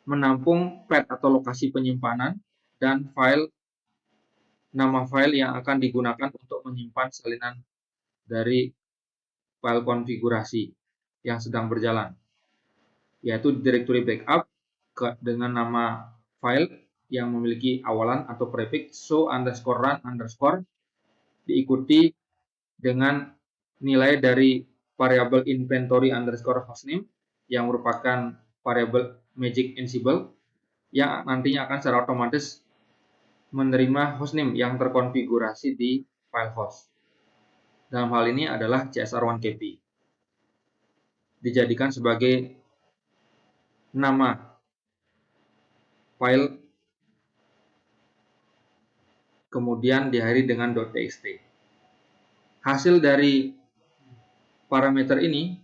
menampung path atau lokasi penyimpanan dan nama file yang akan digunakan untuk menyimpan salinan dari file konfigurasi yang sedang berjalan, yaitu directory backup dengan nama file yang memiliki awalan atau prefix show_run_ diikuti dengan nilai dari variabel inventory_hostname yang merupakan variabel magic Ansible yang nantinya akan secara otomatis menerima hostname yang terkonfigurasi di file host. Dalam hal ini adalah csr1kp. Dijadikan sebagai nama file, kemudian diakhiri dengan .txt. Hasil dari parameter ini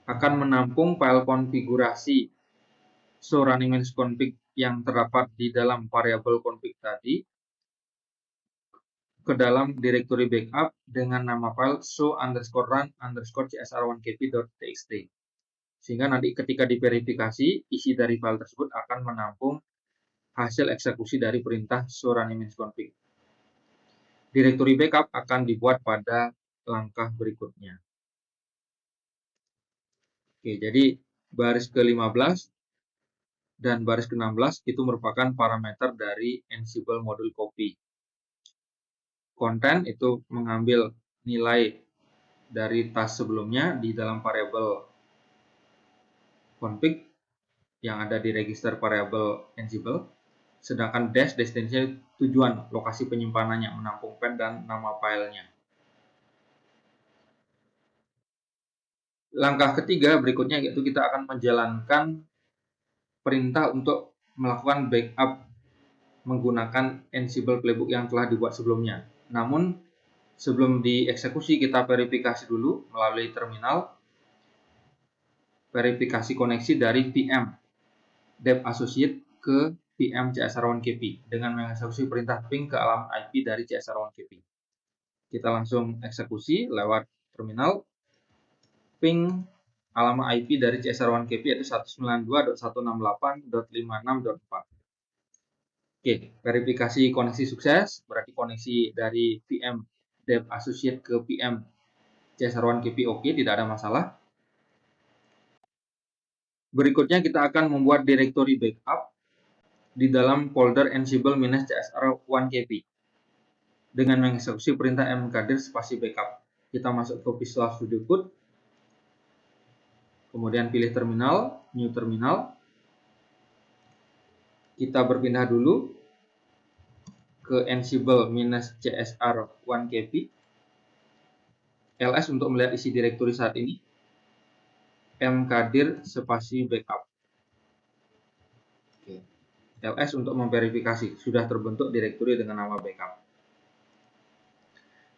akan menampung file konfigurasi show running means config yang terdapat di dalam variabel config tadi ke dalam directory backup dengan nama file show_run_csr1kp.txt. Sehingga nanti ketika diverifikasi, isi dari file tersebut akan menampung hasil eksekusi dari perintah show running means config. Directory backup akan dibuat pada langkah berikutnya. Oke, jadi baris ke-15 dan baris ke-16 itu merupakan parameter dari Ansible modul copy. Content itu mengambil nilai dari task sebelumnya di dalam variabel config yang ada di register variabel Ansible. Sedangkan dash destination tujuan lokasi penyimpanannya, menampung path dan nama filenya. Langkah ketiga berikutnya yaitu kita akan menjalankan perintah untuk melakukan backup menggunakan Ansible playbook yang telah dibuat sebelumnya. Namun sebelum dieksekusi kita verifikasi dulu melalui terminal, verifikasi koneksi dari VM dev associate ke VM csr1kp dengan mengeksekusi perintah ping ke alamat IP dari csr1kp. Kita langsung eksekusi lewat terminal, ping alamat IP dari csr1kp yaitu 192.168.56.4. Oke, verifikasi koneksi sukses, berarti koneksi dari VM dev associate ke VM csr1kp oke, tidak ada masalah. Berikutnya kita akan membuat directory backup di dalam folder ansible-csr1kp dengan mengeksekusi perintah mkdir spasi backup. Kita masuk ke Visual Studio Code, kemudian pilih terminal, new terminal. Kita berpindah dulu ke Ansible -csr1kp, ls untuk melihat isi direktori saat ini, mkdir spasi backup. Oke. ls untuk memverifikasi sudah terbentuk direktori dengan nama backup.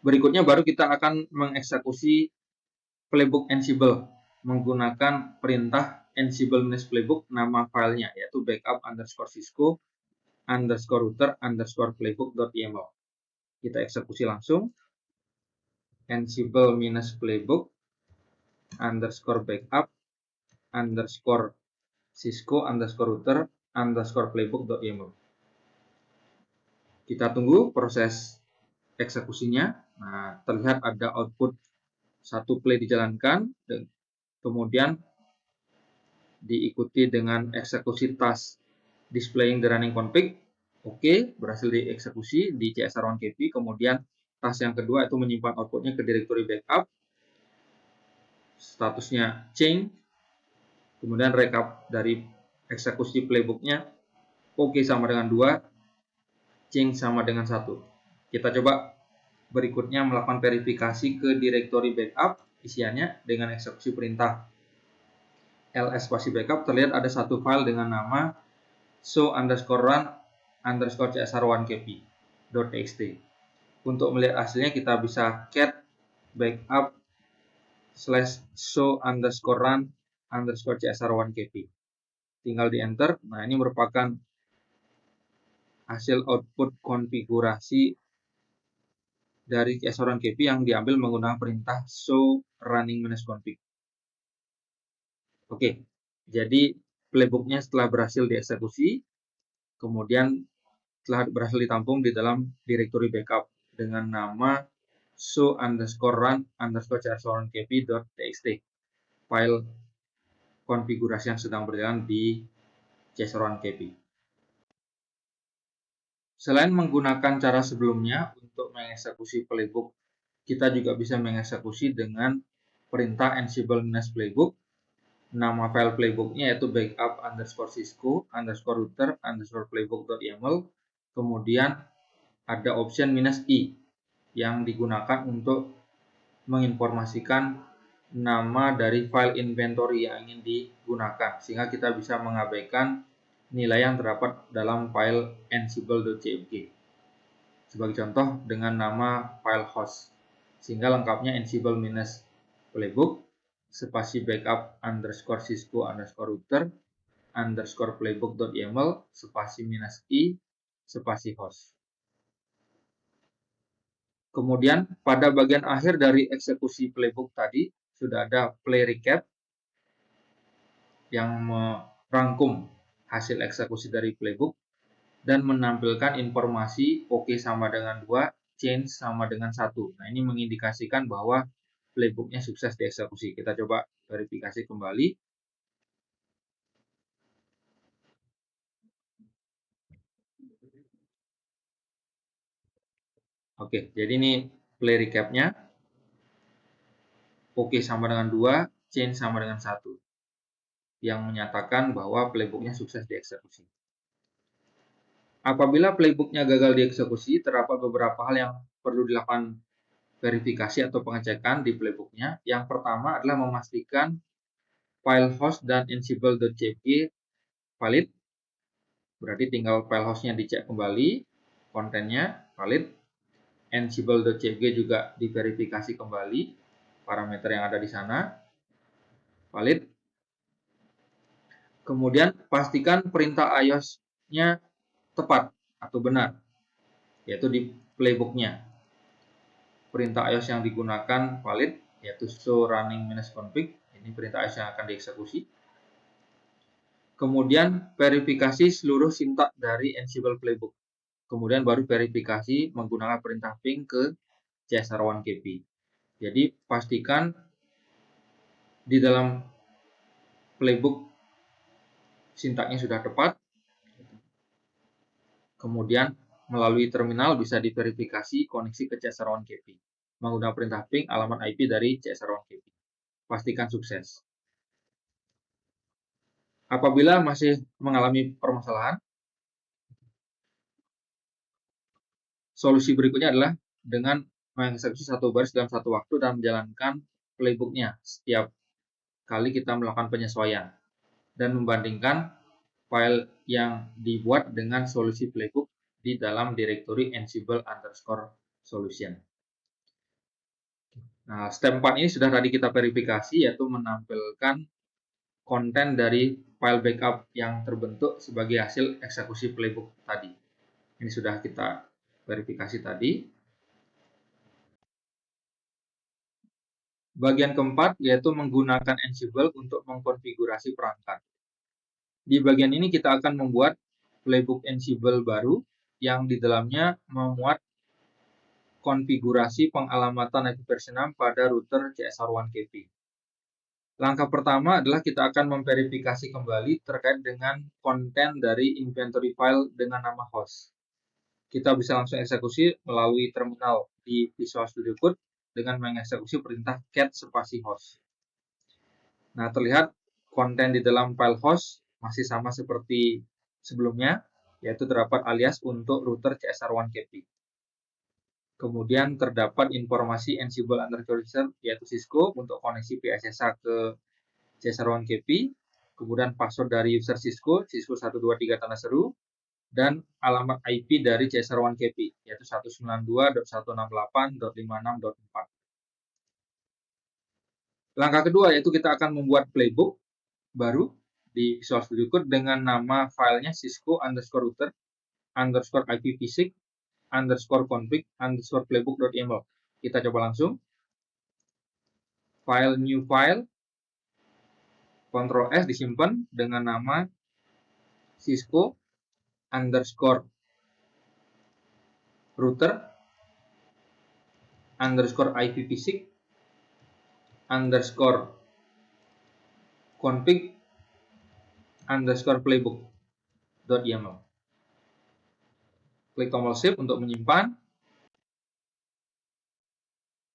Berikutnya baru kita akan mengeksekusi playbook Ansible menggunakan perintah ansible-playbook nama filenya yaitu backup_cisco_router_playbook.yml. Kita eksekusi langsung ansible-playbook_backup_cisco_router_playbook.yml. Kita tunggu proses eksekusinya. Nah, terlihat ada output satu play dijalankan, dan kemudian diikuti dengan eksekusi task displaying the running config. Oke, berhasil dieksekusi di CSR1KP. Kemudian task yang kedua itu menyimpan outputnya ke directory backup. Statusnya change. Kemudian recap dari eksekusi playbooknya. Oke sama dengan 2, change sama dengan 1. Kita coba berikutnya melakukan verifikasi ke directory backup isiannya dengan eksekusi perintah ls spasi backup. Terlihat ada satu file dengan nama show_run_csr1kp.txt. Untuk melihat hasilnya kita bisa cat backup/show_run_csr1kp. Tinggal di enter. Nah, ini merupakan hasil output konfigurasi dari csr1kp yang diambil menggunakan perintah show running-config. Oke, jadi playbooknya setelah berhasil dieksekusi, kemudian telah berhasil ditampung di dalam directory backup dengan nama show_run_csr1kp.txt, file konfigurasi yang sedang berjalan di csr1kp. Selain menggunakan cara sebelumnya untuk mengeksekusi playbook, kita juga bisa mengeksekusi dengan perintah ansible-playbook. Nama file playbooknya yaitu backup_cisco_router_playbook.yml. Kemudian ada option -i yang digunakan untuk menginformasikan nama dari file inventory yang ingin digunakan, sehingga kita bisa mengabaikan nilai yang terdapat dalam file ansible.cfg. Sebagai contoh dengan nama file host, sehingga lengkapnya ansible-playbook spasi backup_cisco_router_playbook.yml spasi -i spasi host. Kemudian pada bagian akhir dari eksekusi playbook tadi sudah ada play recap yang merangkum hasil eksekusi dari playbook dan menampilkan informasi oke sama dengan 2, change sama dengan 1. Nah, ini mengindikasikan bahwa playbooknya sukses dieksekusi. Kita coba verifikasi kembali. Oke, jadi ini play recapnya. Oke sama dengan 2, change sama dengan 1. Yang menyatakan bahwa playbooknya sukses dieksekusi. Apabila playbooknya gagal dieksekusi, terdapat beberapa hal yang perlu dilakukan verifikasi atau pengecekan di playbooknya. Yang pertama adalah memastikan file host dan ansible.cfg valid. Berarti tinggal file hostnya dicek kembali, kontennya valid. Ansible.cfg juga diverifikasi kembali, parameter yang ada di sana valid. Kemudian pastikan perintah iOS-nya tepat atau benar, yaitu di playbooknya. Perintah iOS yang digunakan valid, yaitu show running-config. Ini perintah iOS yang akan dieksekusi. Kemudian verifikasi seluruh sintak dari Ansible playbook. Kemudian baru verifikasi menggunakan perintah ping ke csr1kp. Jadi pastikan di dalam playbook sintaknya sudah tepat. Kemudian melalui terminal bisa diverifikasi koneksi ke csr1kp menggunakan perintah ping alamat IP dari csr1kp. Pastikan sukses. Apabila masih mengalami permasalahan, solusi berikutnya adalah dengan mengeksekusi satu baris dalam satu waktu dan menjalankan playbooknya setiap kali kita melakukan penyesuaian dan membandingkan file yang dibuat dengan solusi playbook di dalam direktori Ansible_solution. Nah, step 4 ini sudah tadi kita verifikasi, yaitu menampilkan konten dari file backup yang terbentuk sebagai hasil eksekusi playbook tadi. Ini sudah kita verifikasi tadi. Bagian keempat yaitu menggunakan Ansible untuk mengkonfigurasi perangkat. Di bagian ini kita akan membuat playbook Ansible baru yang di dalamnya memuat konfigurasi pengalamatan IP versi 6 pada router CSR1KP. Langkah pertama adalah kita akan memverifikasi kembali terkait dengan konten dari inventory file dengan nama host. Kita bisa langsung eksekusi melalui terminal di Visual Studio Code dengan mengeksekusi perintah cat spasi host. Nah, terlihat konten di dalam file host masih sama seperti sebelumnya, yaitu terdapat alias untuk router CSR1KP. Kemudian terdapat informasi Ansible_user yaitu Cisco untuk koneksi PSSH ke CSR1KP, kemudian password dari user Cisco 123 tanda seru, dan alamat IP dari CSR1KP yaitu 192.168.56.4. Langkah kedua yaitu kita akan membuat playbook baru di Visual Studio Code dengan nama filenya cisco_router_ipvisik_config_playbook.yaml. Kita coba langsung. File new file, Ctrl S disimpan dengan nama cisco_router_ipvisik_config_playbook.yaml. Klik tombol Shift untuk menyimpan.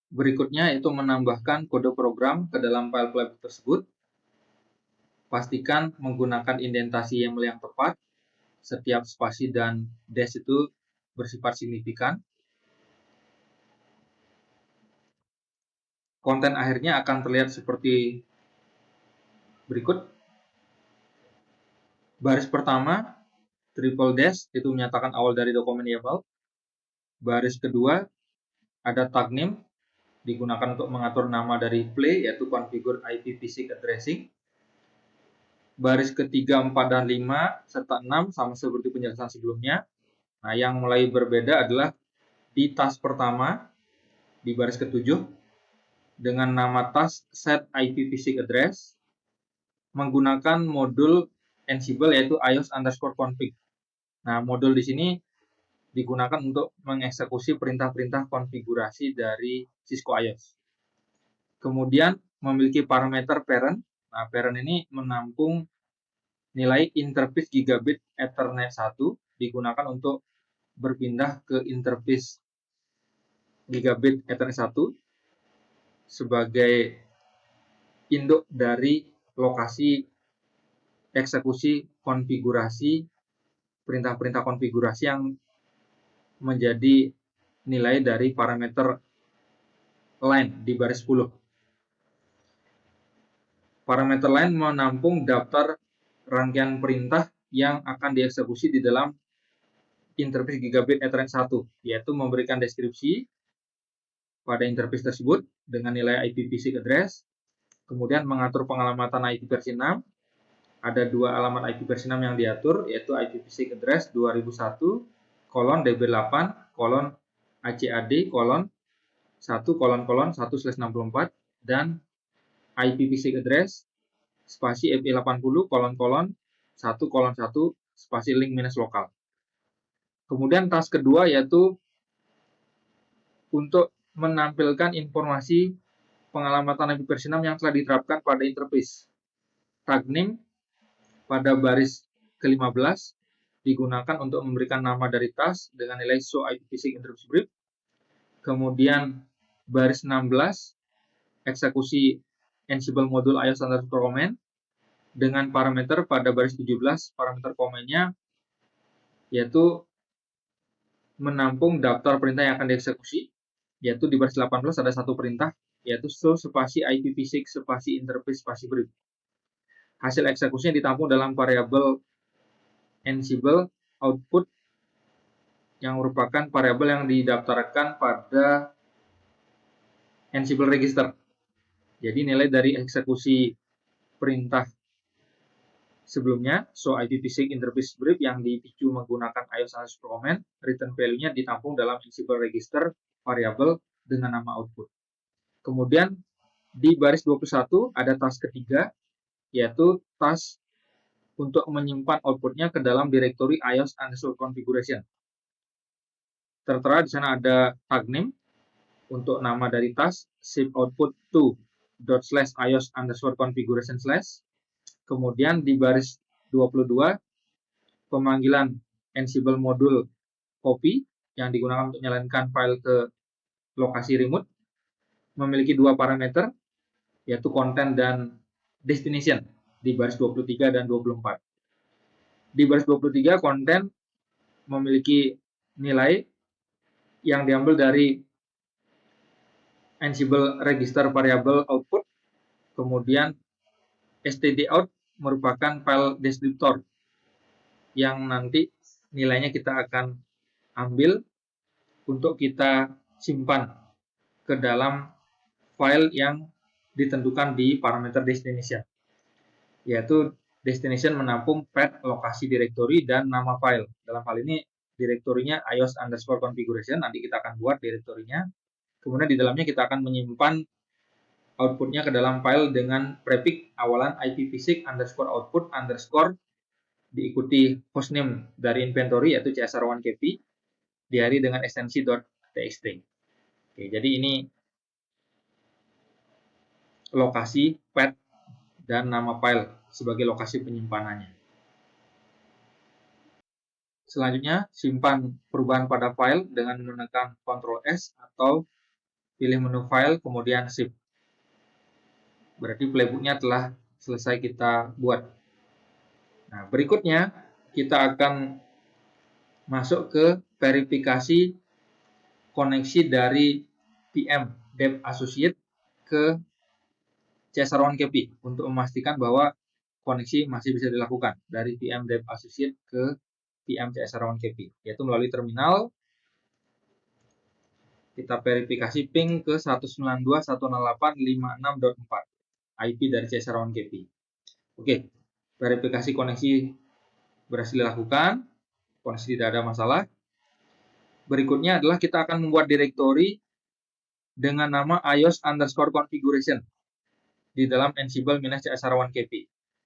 Berikutnya yaitu menambahkan kode program ke dalam file playbook tersebut. Pastikan menggunakan indentasi YAML yang tepat. Setiap spasi dan dash itu bersifat signifikan. Konten akhirnya akan terlihat seperti berikut. Baris pertama, triple dash, itu menyatakan awal dari dokumen YAML. Baris kedua, ada tag name, digunakan untuk mengatur nama dari play, yaitu configure IPv6 addressing. Baris ketiga, 4, dan 5, serta 6, sama seperti penjelasan sebelumnya. Nah, yang mulai berbeda adalah di task pertama, di baris ketujuh, dengan nama task set IPv6 address, menggunakan modul Ansible yaitu ios_config. Nah, modul di sini digunakan untuk mengeksekusi perintah-perintah konfigurasi dari Cisco iOS. Kemudian memiliki parameter parent. Nah, parent ini menampung nilai interface gigabit Ethernet 1 digunakan untuk berpindah ke interface gigabit Ethernet 1 sebagai induk dari lokasi eksekusi konfigurasi perintah-perintah konfigurasi yang menjadi nilai dari parameter line di baris 10. Parameter line menampung daftar rangkaian perintah yang akan dieksekusi di dalam interface gigabit Ethernet 1, yaitu memberikan deskripsi pada interface tersebut dengan nilai IPv6 address, kemudian mengatur pengalamatan IP versi 6. Ada dua alamat IP versi 6 yang diatur, yaitu IPv6 address 2001:db8:acad:1:1/64 dan IPv6 address spasi IP80:1:1 spasi link minus lokal. Kemudian task kedua yaitu untuk menampilkan informasi pengalamatan IP versi 6 yang telah diterapkan pada interface. Tag name pada baris ke-15 digunakan untuk memberikan nama dari task dengan nilai show IPv6 interface brief. Kemudian baris 16 eksekusi Ansible modul ios_command dengan parameter pada baris 17 parameter komennya yaitu menampung daftar perintah yang akan dieksekusi, yaitu di baris 18 ada satu perintah, yaitu show spasi IPv6 spasi interface spasi brief. Hasil eksekusinya ditampung dalam variabel Ansible output yang merupakan variabel yang didaftarkan pada Ansible register. Jadi nilai dari eksekusi perintah sebelumnya, show IPv6 interface brief yang dipicu menggunakan ios_command, return value-nya ditampung dalam Ansible register variabel dengan nama output. Kemudian di baris 21 ada task ketiga, yaitu task untuk menyimpan outputnya ke dalam direktori ios_configuration. Tertera di sana ada tag name untuk nama dari task, ship output to ./ios_configuration/. Kemudian di baris 22 pemanggilan Ansible modul copy yang digunakan untuk menyalakan file ke lokasi remote memiliki dua parameter, yaitu content dan destination di baris 23 dan 24. Di baris 23 content memiliki nilai yang diambil dari Ansible register variable output, kemudian stdout merupakan file descriptor yang nanti nilainya kita akan ambil untuk kita simpan ke dalam file yang ditentukan di parameter destination, yaitu destination menampung path, lokasi direktori, dan nama file. Dalam hal ini direktorinya ios_configuration, nanti kita akan buat direktorinya. Kemudian di dalamnya kita akan menyimpan outputnya ke dalam file dengan prefix awalan IPv6_output_ diikuti hostname dari inventory yaitu csr1kp diari dengan ekstensi .txt. Oke, jadi ini lokasi path dan nama file sebagai lokasi penyimpanannya. Selanjutnya, simpan perubahan pada file dengan menekan Ctrl S atau pilih menu file kemudian save. Berarti playbooknya telah selesai kita buat. Nah, berikutnya kita akan masuk ke verifikasi koneksi dari PM Dev Associate ke csr1kp untuk memastikan bahwa koneksi masih bisa dilakukan dari PM Dev Associate ke PM csr1kp, yaitu melalui terminal. Kita verifikasi ping ke 192.168.56.4 IP dari csr1kp. Oke, verifikasi koneksi berhasil dilakukan, koneksi tidak ada masalah. Berikutnya adalah kita akan membuat direktori dengan nama ios_configuration di dalam Ansible -csr1kp.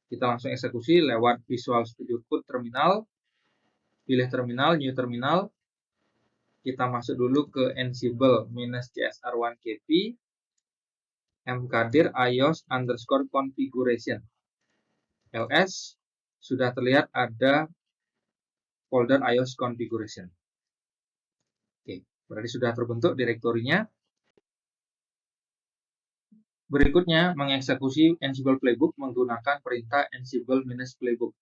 Kita langsung eksekusi lewat Visual Studio Code terminal, pilih terminal, new terminal. Kita masuk dulu ke Ansible -csr1kp, mkdir ios_configuration. ls, sudah terlihat ada folder ios configuration. Oke, berarti sudah terbentuk direktorinya. Berikutnya, mengeksekusi Ansible Playbook menggunakan perintah Ansible -playbook.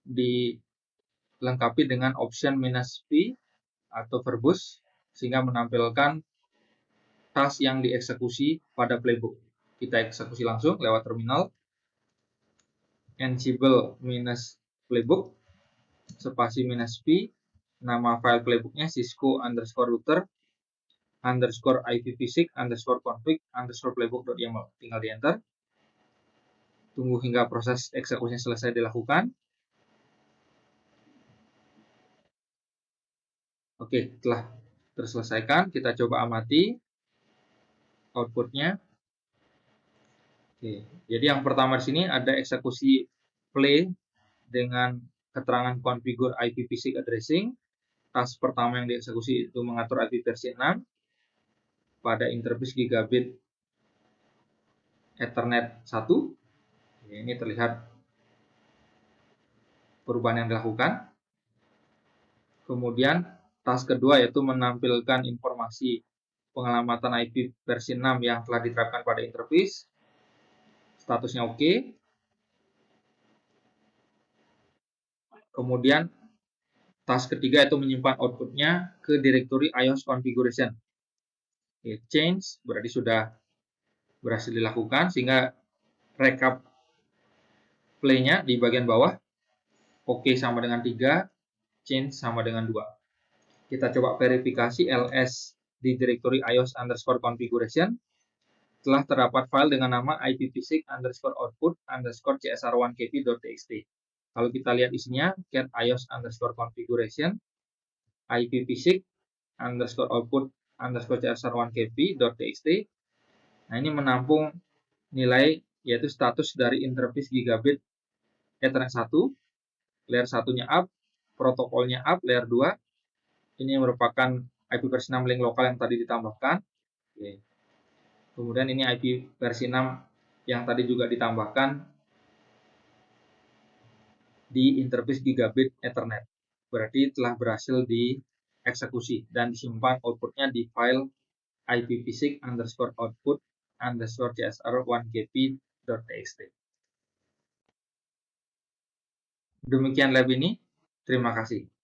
Dilengkapi dengan option -v atau verbose, sehingga menampilkan task yang dieksekusi pada playbook. Kita eksekusi langsung lewat terminal. Ansible -playbook spasi -v, nama file playbooknya cisco_router _ipv6_config_playbook.yaml. Tinggal di enter. Tunggu hingga proses eksekusinya selesai dilakukan. Oke, telah terselesaikan. Kita coba amati outputnya. Oke, jadi yang pertama di sini ada eksekusi play dengan keterangan configure IPv6 addressing. Task pertama yang dieksekusi itu mengatur IP versi 6 pada interface gigabit Ethernet 1. Ini terlihat perubahan yang dilakukan. Kemudian task kedua yaitu menampilkan informasi pengelamatan IP versi 6 yang telah diterapkan pada interface. Statusnya oke. Kemudian task ketiga itu menyimpan outputnya ke directory iOS configuration. Oke, change berarti sudah berhasil dilakukan, sehingga rekap play-nya di bagian bawah. Oke sama dengan 3, change sama dengan 2. Kita coba verifikasi ls di directory iOS underscore configuration. Telah terdapat file dengan nama ipvsig underscore output underscore csr1kp.txt. Kalau kita lihat isinya, cat iOS underscore configuration, ipvsig underscore output underscore csr1kp.txt. Nah, ini menampung nilai yaitu status dari interface gigabit Ethernet 1, layer 1-nya up, protokolnya up, layer 2. Ini merupakan IP versi 6 link lokal yang tadi ditambahkan. Oke. Kemudian ini IP versi 6 yang tadi juga ditambahkan di interface gigabit Ethernet. Berarti telah berhasil dieksekusi dan disimpan outputnya di file ipvsig underscore output underscore csr1kp.txt. Demikian lab ini. Terima kasih.